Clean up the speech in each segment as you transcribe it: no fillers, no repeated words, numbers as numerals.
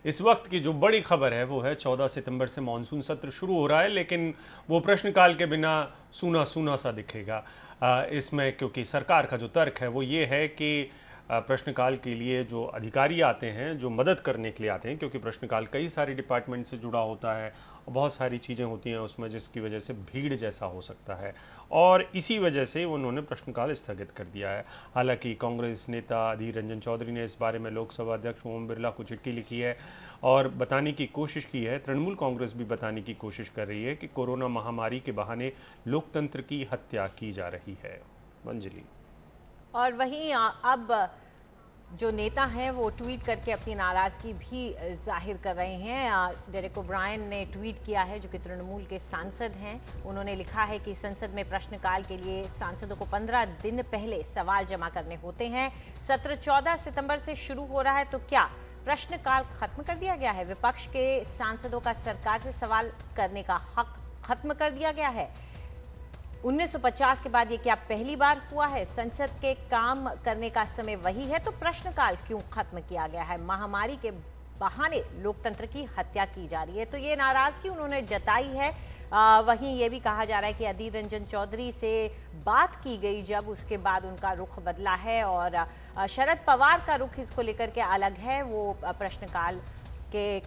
इस वक्त की जो बड़ी खबर है वो है 14 सितंबर से मानसून सत्र शुरू हो रहा है, लेकिन वो प्रश्नकाल के बिना सूना सूना सा दिखेगा। इसमें क्योंकि सरकार का जो तर्क है वो ये है कि प्रश्नकाल के लिए जो अधिकारी आते हैं, जो मदद करने के लिए आते हैं, क्योंकि प्रश्नकाल कई सारे डिपार्टमेंट से जुड़ा होता है और बहुत सारी चीज़ें होती हैं उसमें, जिसकी वजह से भीड़ जैसा हो सकता है, और इसी वजह से उन्होंने प्रश्नकाल स्थगित कर दिया है। हालांकि कांग्रेस नेता अधीर रंजन चौधरी ने इस बारे में लोकसभा अध्यक्ष ओम बिरला को चिट्ठी लिखी है और बताने की कोशिश की है, तृणमूल कांग्रेस भी बताने की कोशिश कर रही है कि कोरोना महामारी के बहाने लोकतंत्र की हत्या की जा रही है। मंजलि। और वहीं अब जो नेता हैं वो ट्वीट करके अपनी नाराजगी भी जाहिर कर रहे हैं। डेरेक ओब्रायन ने ट्वीट किया है, जो कि तृणमूल के सांसद हैं। उन्होंने लिखा है कि संसद में प्रश्नकाल के लिए सांसदों को 15 दिन पहले सवाल जमा करने होते हैं। सत्र 14 सितंबर से शुरू हो रहा है, तो क्या प्रश्नकाल खत्म कर दिया गया है? विपक्ष के सांसदों का सरकार से सवाल करने का हक खत्म कर दिया गया है? 1950 के बाद ये क्या पहली बार हुआ है? संसद के काम करने का समय वही है, तो प्रश्नकाल क्यों खत्म किया गया है? महामारी के बहाने लोकतंत्र की हत्या की जा रही है, तो ये नाराजगी उन्होंने जताई है। वहीं ये भी कहा जा रहा है कि अधीर रंजन चौधरी से बात की गई, जब उसके बाद उनका रुख बदला है और शरद पवार का रुख इसको लेकर के अलग है। वो प्रश्नकाल के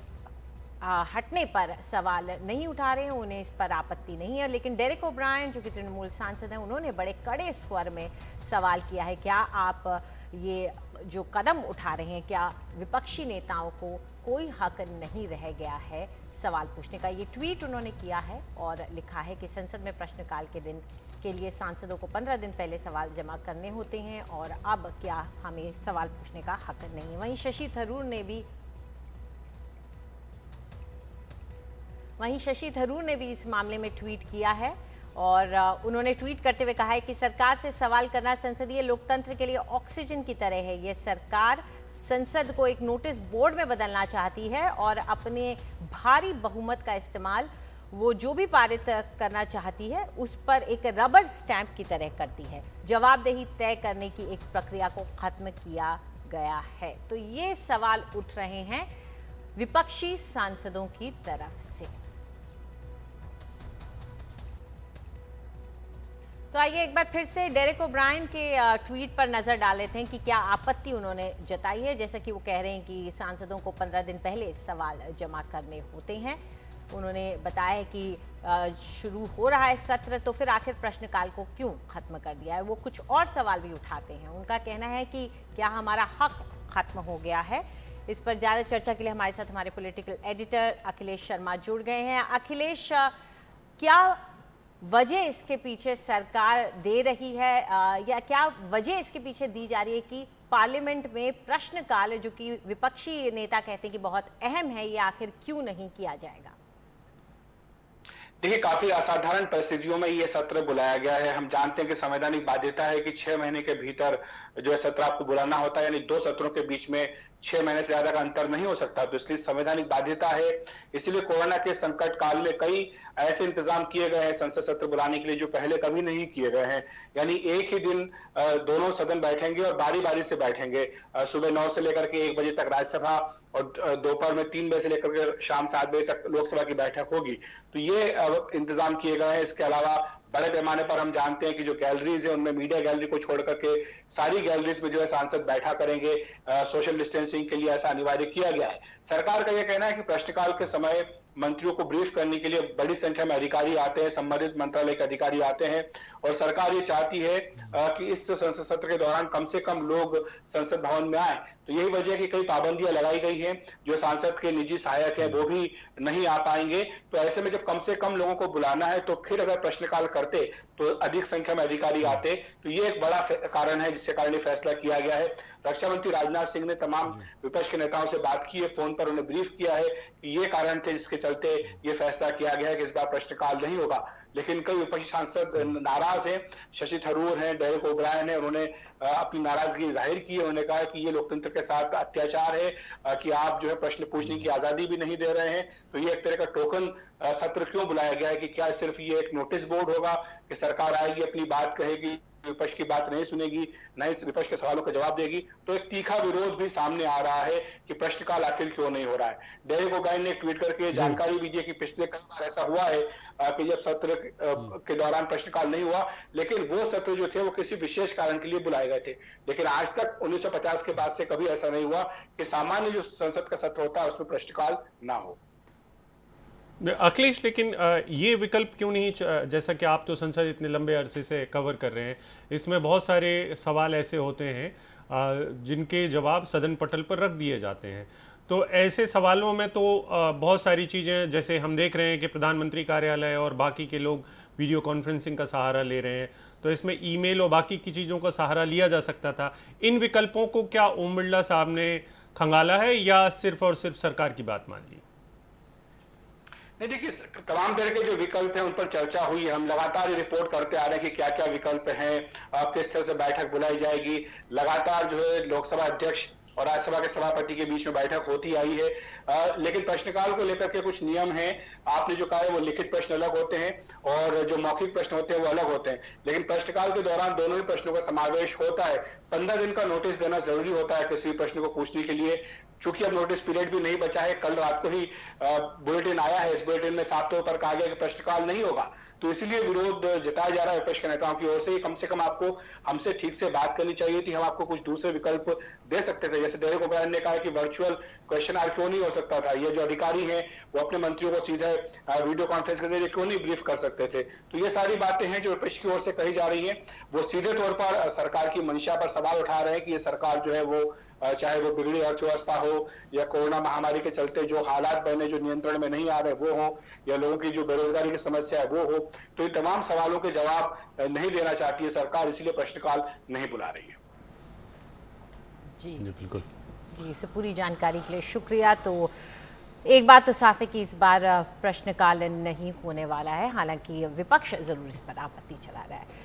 हटने पर सवाल नहीं उठा रहे हैं, उन्हें इस पर आपत्ति नहीं है। लेकिन डेरेक ओब्रायन, जो कि तृणमूल सांसद हैं, उन्होंने बड़े कड़े स्वर में सवाल किया है, क्या आप ये जो कदम उठा रहे हैं, क्या विपक्षी नेताओं को कोई हक नहीं रह गया है सवाल पूछने का? ये ट्वीट उन्होंने किया है और लिखा है कि संसद में प्रश्नकाल के दिन के लिए सांसदों को 15 दिन पहले सवाल जमा करने होते हैं और अब क्या हमें सवाल पूछने का हक नहीं? वहीं शशि थरूर ने भी इस मामले में ट्वीट किया है और उन्होंने ट्वीट करते हुए कहा है कि सरकार से सवाल करना संसदीय लोकतंत्र के लिए ऑक्सीजन की तरह है। ये सरकार संसद को एक नोटिस बोर्ड में बदलना चाहती है और अपने भारी बहुमत का इस्तेमाल वो जो भी पारित करना चाहती है उस पर एक रबर स्टैंप की तरह करती है। जवाबदेही तय करने की एक प्रक्रिया को खत्म किया गया है। तो ये सवाल उठ रहे हैं विपक्षी सांसदों की तरफ से। तो आइए एक बार फिर से डेरेक ओब्रायन के ट्वीट पर नजर डाल लेते हैं कि क्या आपत्ति उन्होंने जताई है। जैसा कि वो कह रहे हैं कि सांसदों को 15 दिन पहले सवाल जमा करने होते हैं। उन्होंने बताया है कि शुरू हो रहा है सत्र, तो फिर आखिर प्रश्नकाल को क्यों खत्म कर दिया है? वो कुछ और सवाल भी उठाते हैं। उनका कहना है कि क्या हमारा हक खत्म हो गया है? इस पर ज़्यादा चर्चा के लिए हमारे साथ हमारे पॉलिटिकल एडिटर अखिलेश शर्मा जुड़ गए हैं। अखिलेश, क्या वजह इसके पीछे सरकार दे रही है या क्या वजह इसके पीछे दी जा रही है कि पार्लियामेंट में प्रश्नकाल, जो कि विपक्षी नेता कहते हैं कि बहुत अहम है, ये आखिर क्यों नहीं किया जाएगा? देखिए, काफी असाधारण परिस्थितियों में ये सत्र बुलाया गया है। हम जानते हैं कि संवैधानिक बाध्यता है कि 6 महीने के भीतर जो है सत्र आपको बुलाना होता है, यानी 2 सत्रों के बीच में 6 महीने से ज्यादा का अंतर नहीं हो सकता। तो इसलिए संवैधानिक बाध्यता है। इसीलिए कोरोना के संकट काल में कई ऐसे इंतजाम किए गए हैं संसद सत्र बुलाने के लिए जो पहले कभी नहीं किए गए हैं। यानी एक ही दिन दोनों सदन बैठेंगे और बारी बारी से बैठेंगे। सुबह 9 से लेकर के 1 बजे तक राज्यसभा और दोपहर में 3 बजे से लेकर के शाम 7 बजे तक लोकसभा की बैठक होगी। तो ये इंतजाम किए गए हैं। इसके अलावा बड़े पैमाने पर हम जानते हैं कि जो गैलरीज है उनमें मीडिया गैलरी को छोड़ करके सारी गैलरीज में जो है सांसद बैठा करेंगे। सोशल डिस्टेंसिंग के लिए ऐसा अनिवार्य किया गया है। सरकार का यह कहना है कि प्रश्नकाल के समय मंत्रियों को ब्रीफ करने के लिए बड़ी संख्या में अधिकारी आते हैं, संबंधित मंत्रालय के अधिकारी आते हैं और सरकार ये चाहती है कि इस संसद सत्र के दौरान कम से कम लोग संसद भवन में आए। तो यही वजह है कि कई पाबंदियां लगाई गई हैं। जो सांसद के निजी सहायक हैं वो भी नहीं आ पाएंगे। तो ऐसे में जब कम से कम लोगों को बुलाना है तो फिर अगर प्रश्नकाल करते तो अधिक संख्या में अधिकारी आते। तो ये एक बड़ा कारण है जिसके कारण फैसला किया गया है। रक्षा मंत्री राजनाथ सिंह ने तमाम विपक्ष के नेताओं से बात की है, फोन पर उन्हें ब्रीफ किया है कि ये कारण थे जिसके चलते ये फैसला किया गया है कि इस बार प्रश्नकाल नहीं होगा। लेकिन कई विपक्षी सांसद नाराज हैं। शशि थरूर हैं, डेरेक ओब्रायन है, उन्होंने अपनी नाराजगी जाहिर की है। उन्होंने कहा कि ये लोकतंत्र के साथ अत्याचार है कि आप जो है प्रश्न पूछने की आजादी भी नहीं दे रहे हैं। तो ये एक तरह का टोकन सत्र क्यों बुलाया गया है? कि क्या सिर्फ ये एक नोटिस बोर्ड होगा कि सरकार आएगी, अपनी बात कहेगी विपक्ष की बात नहीं सुनेगी, न ही विपक्ष के सवालों का जवाब देगी, तो एक तीखा विरोध भी सामने आ रहा है कि प्रश्नकाल आखिर क्यों नहीं हो रहा है। डेरेक ओब्रायन ने ट्वीट करके जानकारी भी दी कि पिछले कई बार ऐसा हुआ है कि जब सत्र के दौरान प्रश्नकाल नहीं हुआ, लेकिन वो सत्र जो थे वो किसी विशेष कारण के लिए बुलाए गए थे। लेकिन आज तक 1950 के बाद से कभी ऐसा नहीं हुआ कि सामान्य जो संसद का सत्र होता है उसमें प्रश्नकाल ना हो। अखिलेश, लेकिन ये विकल्प क्यों नहीं, जैसा कि आप तो संसद इतने लंबे अरसे से कवर कर रहे हैं, इसमें बहुत सारे सवाल ऐसे होते हैं जिनके जवाब सदन पटल पर रख दिए जाते हैं। तो ऐसे सवालों में तो बहुत सारी चीज़ें, जैसे हम देख रहे हैं कि प्रधानमंत्री कार्यालय और बाकी के लोग वीडियो कॉन्फ्रेंसिंग का सहारा ले रहे हैं, तो इसमें ईमेल और बाकी की चीज़ों का सहारा लिया जा सकता था। इन विकल्पों को क्या ओम बिरला साहब ने खंगाला है या सिर्फ और सिर्फ सरकार की बात मान ली? नहीं, देखिए तमाम तरह के जो विकल्प हैं उन पर चर्चा हुई है। हम लगातार ये रिपोर्ट करते आ रहे हैं कि क्या क्या विकल्प हैं, किस तरह से बैठक बुलाई जाएगी। लगातार जो है लोकसभा अध्यक्ष और राज्यसभा के सभापति के बीच में बैठक होती आई है, लेकिन प्रश्नकाल को लेकर के कुछ नियम हैं। आपने जो कहा है वो लिखित प्रश्न अलग होते हैं और जो मौखिक प्रश्न होते हैं वो अलग होते हैं, लेकिन प्रश्नकाल के दौरान दोनों ही प्रश्नों का समावेश होता है। 15 दिन का नोटिस देना जरूरी होता है किसी भी प्रश्न को पूछने के लिए। चूंकि अब नोटिस पीरियड भी नहीं बचा है, कल रात को ही बुलेटिन आया है, इस बुलेटिन में साफ तौर पर कहा गया कि प्रश्नकाल नहीं होगा, तो इसीलिए विरोध जताया जा रहा है विपक्ष के नेताओं की ओर से। कम से कम आपको हमसे ठीक से बात करनी चाहिए थी, हम आपको कुछ दूसरे विकल्प दे सकते थे। जैसे डेरेक ओब्रायन ने कहा कि वर्चुअल क्वेश्चन आवर क्यों नहीं हो सकता था, ये जो अधिकारी हैं वो अपने मंत्रियों को सीधे वीडियो कॉन्फ्रेंस के जरिए क्यों नहीं ब्रीफ कर सकते थे। तो ये सारी बातें हैं जो विपक्ष की ओर से कही जा रही है। वो सीधे तौर पर सरकार की मंशा पर सवाल उठा रहे हैं कि ये सरकार जो है वो चाहे वो बिगड़ी अर्थव्यवस्था हो या कोरोना महामारी के चलते जो हालात बने जो नियंत्रण में नहीं आ रहे वो हो, या लोगों की जो बेरोजगारी की समस्या है वो हो, तो इन तमाम सवालों के जवाब नहीं देना चाहती है सरकार, इसलिए प्रश्नकाल नहीं बुला रही है। जी बिल्कुल जी, इस पूरी जानकारी के लिए शुक्रिया। तो एक बात तो साफ है कि इस बार प्रश्नकाल नहीं होने वाला है, हालांकि विपक्ष जरूर इस पर आपत्ति चला रहा है।